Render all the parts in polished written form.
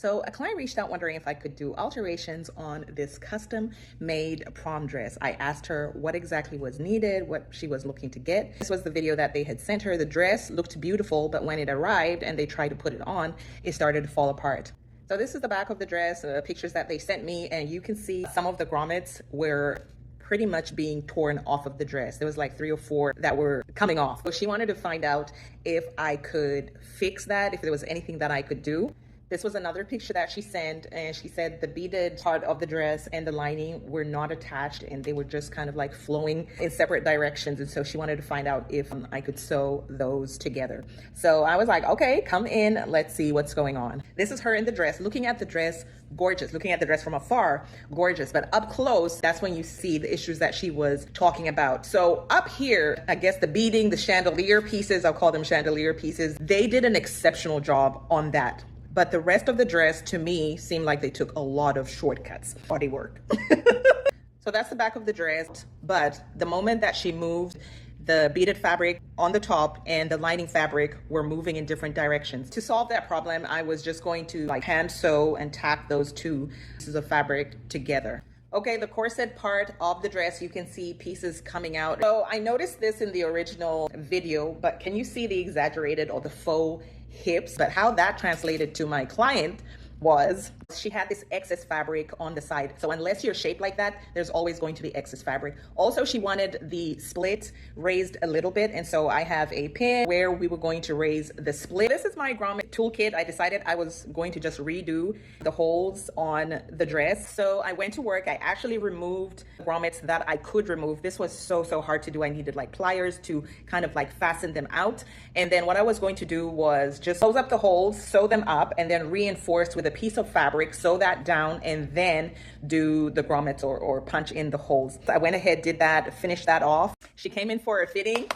So a client reached out wondering if I could do alterations on this custom made prom dress. I asked her what exactly was needed, what she was looking to get. This was the video that they had sent her. The dress looked beautiful, but when it arrived and they tried to put it on, it started to fall apart. So this is the back of the dress, pictures that they sent me, and you can see some of the grommets were pretty much being torn off of the dress. There was like 3 or 4 that were coming off. So she wanted to find out if I could fix that, if there was anything that I could do. This was another picture that she sent, and she said the beaded part of the dress and the lining were not attached and they were just kind of like flowing in separate directions. And so she wanted to find out if I could sew those together. So I was like, okay, come in, let's see what's going on. This is her in the dress. Looking at the dress, gorgeous. Looking at the dress from afar, gorgeous. But up close, that's when you see the issues that she was talking about. So up here, I guess the beading, the chandelier pieces, I'll call them chandelier pieces, they did an exceptional job on that. But the rest of the dress, to me, seemed like they took a lot of shortcuts. Body work. So that's the back of the dress. But the moment that she moved, the beaded fabric on the top and the lining fabric were moving in different directions. To solve that problem, I was just going to like hand sew and tack those 2 pieces of fabric together. Okay, the corset part of the dress, you can see pieces coming out. So I noticed this in the original video, but can you see the exaggerated or the faux hips? But how that translated to my client was she had this excess fabric on the side. So unless you're shaped like that, there's always going to be excess fabric. Also, she wanted the split raised a little bit. And so I have a pin where we were going to raise the split. This is my grommet toolkit. I decided I was going to just redo the holes on the dress. So I went to work. I actually removed grommets that I could remove. This was so hard to do. I needed like pliers to kind of like fasten them out. And then what I was going to do was just close up the holes, sew them up, and then reinforce with a piece of fabric, sew that down, and then do the grommets or punch in the holes. So I went ahead, did that, finished that off. She came in for a fitting.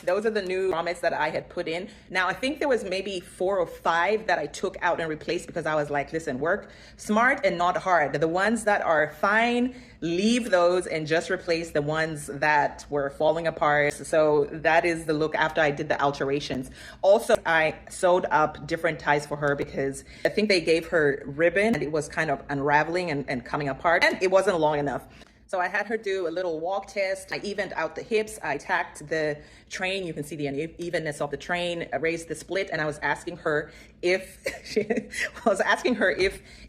Those are the new grommets that I had put in. Now, I think there was maybe 4 or 5 that I took out and replaced because I was like, listen, work smart and not hard. The ones that are fine, leave those and just replace the ones that were falling apart. So that is the look after I did the alterations. Also, I sewed up different ties for her because I think they gave her ribbon and it was kind of unraveling and coming apart, and it wasn't long enough. So I had her do a little walk test. I evened out the hips. I tacked the train. You can see the unevenness of the train. I raised the split, and I was asking her if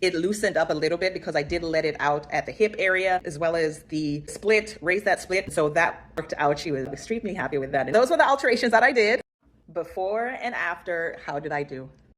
it loosened up a little bit because I did let it out at the hip area as well as the split. Raised that split, so that worked out. She was extremely happy with that. And those were the alterations that I did. Before and after, how did I do?